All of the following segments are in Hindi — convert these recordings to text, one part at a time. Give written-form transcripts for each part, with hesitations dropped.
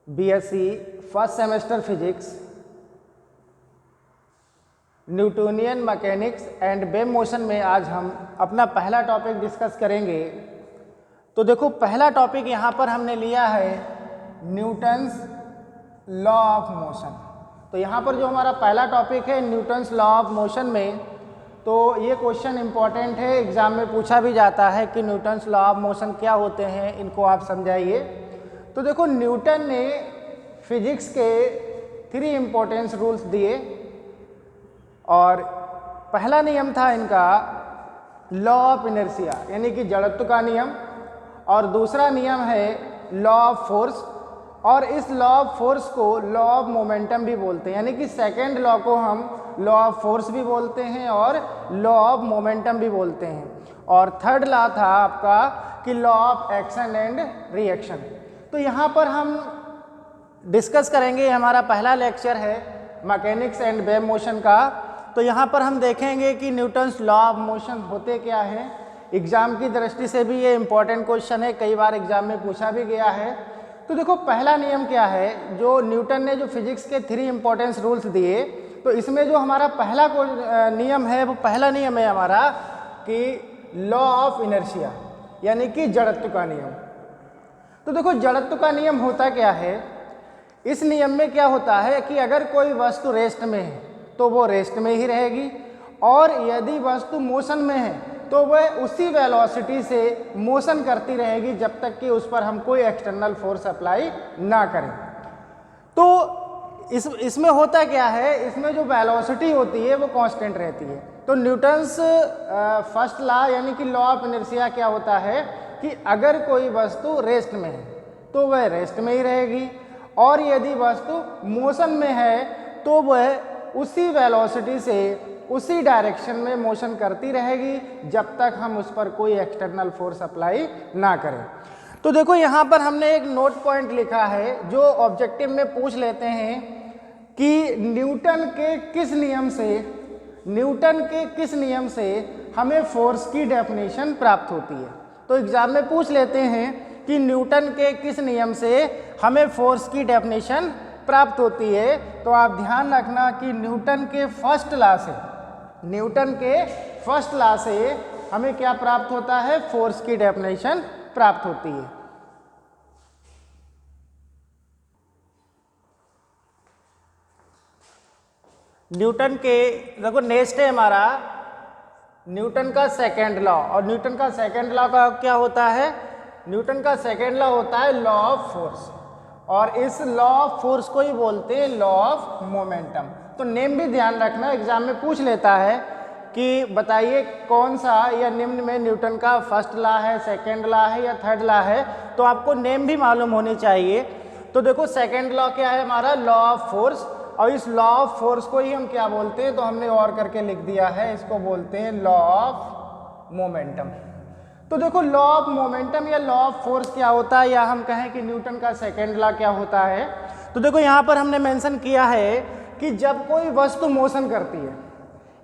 BSc first semester physics, Newtonian mechanics and wave motion में आज हम अपना पहला टॉपिक डिस्कस करेंगे। तो देखो, पहला टॉपिक यहाँ पर हमने लिया है न्यूटन्स लॉ ऑफ मोशन। तो यहाँ पर जो हमारा पहला टॉपिक है न्यूटन्स लॉ ऑफ मोशन में, तो ये क्वेश्चन इम्पॉर्टेंट है, एग्जाम में पूछा भी जाता है कि न्यूटन्स लॉ ऑफ मोशन क्या होते हैं, इनको आप समझाइए। तो देखो, न्यूटन ने फिजिक्स के 3 इम्पोर्टेंस रूल्स दिए और पहला नियम था इनका लॉ ऑफ इनर्शिया यानी कि जड़त्व का नियम, और दूसरा नियम है लॉ ऑफ फोर्स, और इस लॉ ऑफ फोर्स को लॉ ऑफ मोमेंटम भी बोलते हैं, यानी कि सेकेंड लॉ को हम लॉ ऑफ फोर्स भी बोलते हैं और लॉ ऑफ मोमेंटम भी बोलते हैं। और थर्ड लॉ था आपका कि law of action and reaction. तो यहाँ पर हम डिस्कस करेंगे, हमारा पहला लेक्चर है मैकेनिक्स एंड वेव मोशन का। तो यहाँ पर हम देखेंगे कि न्यूटन्स लॉ ऑफ मोशन होते क्या है। एग्जाम की दृष्टि से भी ये इम्पॉर्टेंट क्वेश्चन है, कई बार एग्जाम में पूछा भी गया है। तो देखो, पहला नियम क्या है, जो न्यूटन ने जो फिजिक्स के 3 इम्पोर्टेंस रूल्स दिए, तो इसमें जो हमारा पहला नियम है, वो पहला नियम है हमारा कि लॉ ऑफ इनर्शिया यानी कि जड़त्व का नियम। तो देखो, जड़त्व का नियम होता क्या है, इस नियम में क्या होता है कि अगर कोई वस्तु रेस्ट में है तो वो रेस्ट में ही रहेगी, और यदि वस्तु मोशन में है तो वह उसी वेलोसिटी से मोशन करती रहेगी जब तक कि उस पर हम कोई एक्सटर्नल फोर्स अप्लाई ना करें। तो इसमें होता क्या है, इसमें जो वेलोसिटी होती है वो कांस्टेंट रहती है। तो न्यूटन्स फर्स्ट लॉ यानी कि लॉ ऑफ इनर्शिया क्या होता है कि अगर कोई वस्तु रेस्ट में है तो वह रेस्ट में ही रहेगी, और यदि वस्तु मोशन में है तो वह उसी वेलोसिटी से उसी डायरेक्शन में मोशन करती रहेगी जब तक हम उस पर कोई एक्सटर्नल फोर्स अप्लाई ना करें। तो देखो, यहाँ पर हमने एक नोट पॉइंट लिखा है जो ऑब्जेक्टिव में पूछ लेते हैं कि न्यूटन के किस नियम से हमें फोर्स की डेफिनेशन प्राप्त होती है। तो एग्जाम में पूछ लेते हैं कि न्यूटन के किस नियम से हमें फोर्स की डेफिनेशन प्राप्त होती है। तो आप ध्यान रखना कि न्यूटन के फर्स्ट लॉ से हमें क्या प्राप्त होता है, फोर्स की डेफिनेशन प्राप्त होती है। न्यूटन के देखो, नेक्स्ट है हमारा न्यूटन का सेकेंड लॉ, और न्यूटन का सेकेंड लॉ का क्या होता है, न्यूटन का सेकेंड लॉ होता है लॉ ऑफ फोर्स, और इस लॉ ऑफ फोर्स को ही बोलते हैं लॉ ऑफ मोमेंटम। तो नेम भी ध्यान रखना, एग्जाम में पूछ लेता है कि बताइए कौन सा या निम्न में न्यूटन का फर्स्ट लॉ है, सेकेंड लॉ है या थर्ड लॉ है, तो आपको नेम भी मालूम होनी चाहिए। तो देखो, सेकेंड लॉ क्या है हमारा, लॉ ऑफ फोर्स, और इस लॉ ऑफ फोर्स को ही हम क्या बोलते हैं, तो हमने और करके लिख दिया है, इसको बोलते हैं लॉ ऑफ मोमेंटम। तो देखो, लॉ ऑफ मोमेंटम या लॉ ऑफ फोर्स क्या होता है, या हम कहें कि न्यूटन का सेकेंड लॉ क्या होता है। तो देखो, यहाँ पर हमने मेंशन किया है कि जब कोई वस्तु मोशन करती है,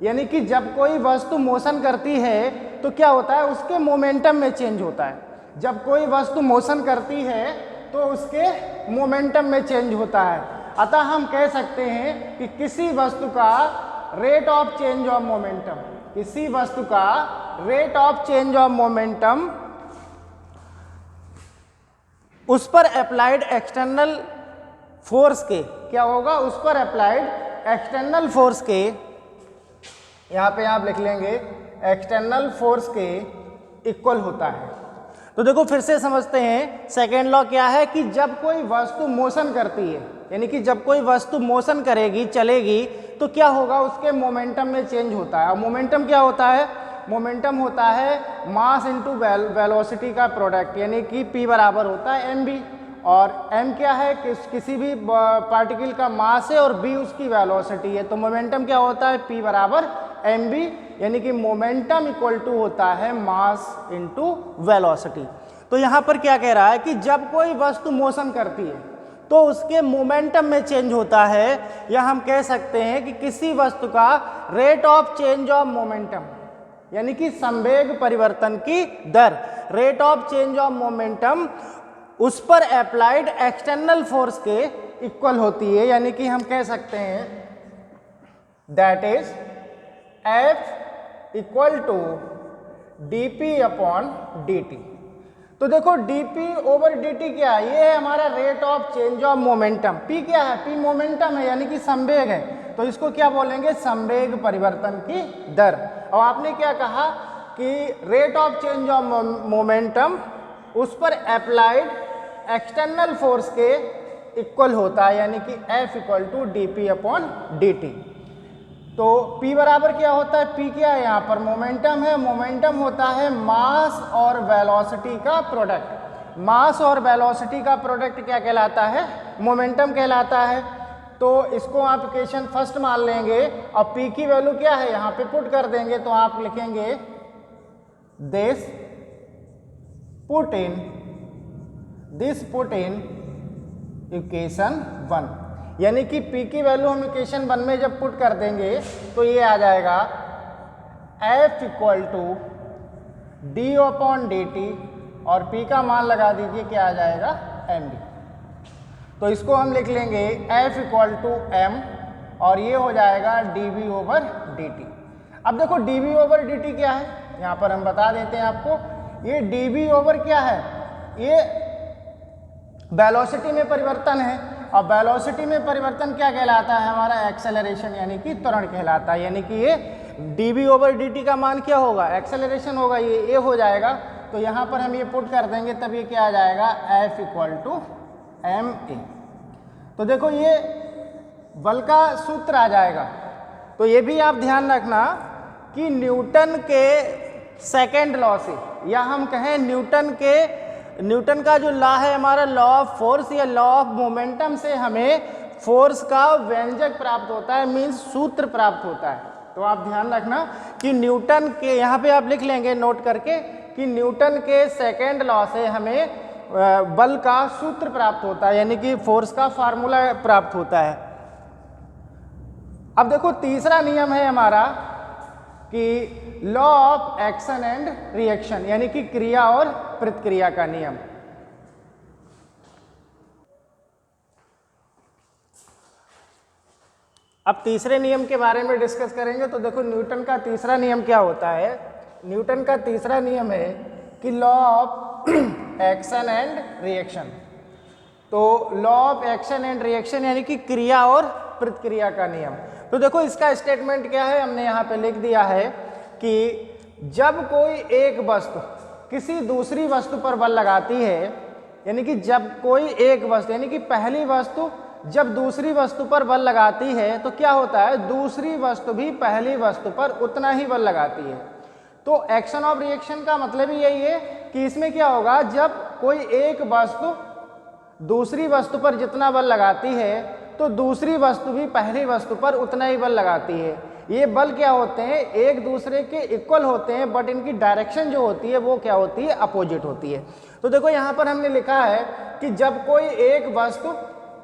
यानी कि जब कोई वस्तु मोशन करती है तो क्या होता है, उसके मोमेंटम में चेंज होता है। जब कोई वस्तु मोशन करती है तो उसके मोमेंटम में चेंज होता है। अतः हम कह सकते हैं कि किसी वस्तु का rate of change of momentum, उस पर अप्लाइड एक्सटर्नल फोर्स के क्या होगा, उस पर अप्लाइड एक्सटर्नल फोर्स के, यहाँ पे आप लिख लेंगे एक्सटर्नल फोर्स के इक्वल होता है। तो देखो, फिर से समझते हैं सेकेंड लॉ क्या है कि जब कोई वस्तु मोशन करती है, यानी कि जब कोई वस्तु मोशन करेगी, चलेगी, तो क्या होगा, उसके मोमेंटम में चेंज होता है। और मोमेंटम क्या होता है, मोमेंटम होता है मास इनटू वेलोसिटी का प्रोडक्ट, यानी कि P बराबर होता है mv, और m क्या है, किसी भी पार्टिकल का मास है, और b उसकी वेलोसिटी है। तो मोमेंटम क्या होता है, P बराबर mv, यानी कि मोमेंटम इक्वल टू होता है मास इनटू वेलोसिटी। तो यहाँ पर क्या कह रहा है कि जब कोई वस्तु मोशन करती है तो उसके मोमेंटम में चेंज होता है, या हम कह सकते हैं कि किसी वस्तु का rate of change of momentum, यानी कि संवेग परिवर्तन की दर, rate of change of momentum उस पर अप्लाइड एक्सटर्नल फोर्स के इक्वल होती है, यानी कि हम कह सकते हैं that is F equal to dP upon dt। तो देखो dP ओवर dt क्या है, ये है हमारा rate of change of momentum. P क्या है, P मोमेंटम है यानी कि संवेग है, तो इसको क्या बोलेंगे, संवेग परिवर्तन की दर। और आपने क्या कहा कि rate of change of momentum उस पर अप्लाइड एक्सटर्नल फोर्स के इक्वल होता है, यानी कि F equal to dP upon dt। तो P बराबर क्या होता है, P क्या है, यहाँ पर मोमेंटम है, मोमेंटम होता है मास और वेलोसिटी का प्रोडक्ट। मास और वेलोसिटी का प्रोडक्ट क्या कहलाता है, मोमेंटम कहलाता है। तो इसको आप इक्वेशन फर्स्ट मान लेंगे और P की वैल्यू क्या है यहाँ पे पुट कर देंगे, तो आप लिखेंगे दिस पुट इन इक्वेशन 1, यानी कि P की वैल्यू हम इक्वेशन 1 में जब पुट कर देंगे तो ये आ जाएगा F equal to D upon dt और P का मान लगा दीजिए क्या आ जाएगा, md। तो इसको हम लिख लेंगे F इक्वल टू m और ये हो जाएगा dv ओवर dt। अब देखो dv ओवर dt क्या है, यहाँ पर हम बता देते हैं आपको। ये dv ओवर क्या है, ये वेलोसिटी में परिवर्तन है, और वेलोसिटी में परिवर्तन क्या कहलाता है, हमारा एक्सेलरेशन यानी कि त्वरण कहलाता है। यानी कि ये dv ओवर dt का मान क्या होगा, एक्सेलरेशन होगा, ये हो जाएगा। तो यहाँ पर हम ये पुट कर देंगे तब ये क्या आ जाएगा, F इक्वल टू ma। तो देखो ये बल का सूत्र आ जाएगा। तो ये भी आप ध्यान रखना कि न्यूटन के सेकेंड लॉ से, या हम कहें न्यूटन का जो लॉ है हमारा, लॉ ऑफ फोर्स या लॉ ऑफ मोमेंटम से हमें फोर्स का व्यंजक प्राप्त होता है, मीन्स सूत्र प्राप्त होता है। तो आप ध्यान रखना कि न्यूटन के, यहाँ पे आप लिख लेंगे नोट करके कि न्यूटन के सेकेंड लॉ से हमें बल का सूत्र प्राप्त होता है, यानी कि फोर्स का फार्मूला प्राप्त होता है। अब देखो तीसरा नियम है हमारा कि law of action and reaction, यानी कि क्रिया और प्रतिक्रिया का नियम। अब तीसरे नियम के बारे में डिस्कस करेंगे। तो देखो न्यूटन का तीसरा नियम क्या होता है, न्यूटन का तीसरा नियम है कि law of action and reaction. तो law of action and reaction यानी कि क्रिया और प्रतिक्रिया का नियम। तो देखो इसका स्टेटमेंट क्या है, हमने यहाँ पे लिख दिया है कि जब कोई एक वस्तु किसी दूसरी वस्तु पर बल लगाती है, यानी कि जब कोई एक वस्तु, यानी कि पहली वस्तु जब दूसरी वस्तु पर बल लगाती है तो क्या होता है, दूसरी वस्तु भी पहली वस्तु पर उतना ही बल लगाती है। तो एक्शन ऑफ रिएक्शन का मतलब ही यही है कि इसमें क्या होगा, जब कोई एक वस्तु दूसरी वस्तु पर जितना बल लगाती है तो दूसरी वस्तु भी पहली वस्तु पर उतना ही बल लगाती है। ये बल क्या होते हैं, एक दूसरे के इक्वल होते हैं, बट इनकी डायरेक्शन जो होती है वो क्या होती है, अपोजिट होती है। तो देखो यहाँ पर हमने लिखा है कि जब कोई एक वस्तु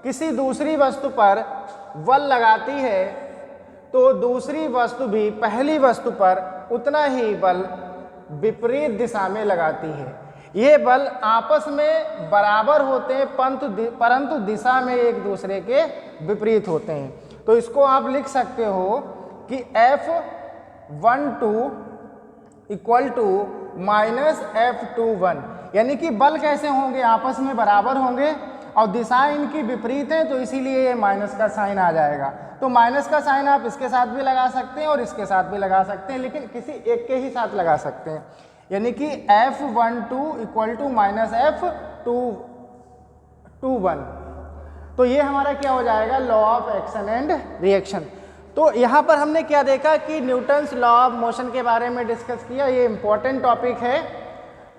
किसी दूसरी वस्तु पर बल लगाती है तो दूसरी वस्तु भी पहली वस्तु पर उतना ही बल विपरीत दिशा में लगाती है। ये बल आपस में बराबर होते हैं परंतु दिशा में एक दूसरे के विपरीत होते हैं। तो इसको आप लिख सकते हो कि F12 equal to minus F21, यानी कि बल कैसे होंगे, आपस में बराबर होंगे और दिशाएं इनकी विपरीत हैं, तो इसीलिए ये माइनस का साइन आ जाएगा। तो माइनस का साइन आप इसके साथ भी लगा सकते हैं और इसके साथ भी लगा सकते हैं, लेकिन किसी एक के ही साथ लगा सकते हैं, यानी कि F12 equal to minus F21। तो ये हमारा क्या हो जाएगा, law of action and reaction. तो यहाँ पर हमने क्या देखा कि न्यूटन्स लॉ ऑफ मोशन के बारे में डिस्कस किया। ये इम्पोर्टेंट टॉपिक है,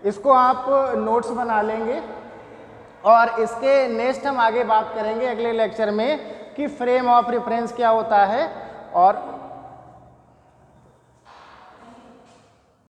इसको आप नोट्स बना लेंगे और इसके नेक्स्ट हम आगे बात करेंगे अगले लेक्चर में कि फ्रेम ऑफ रेफरेंस क्या होता है और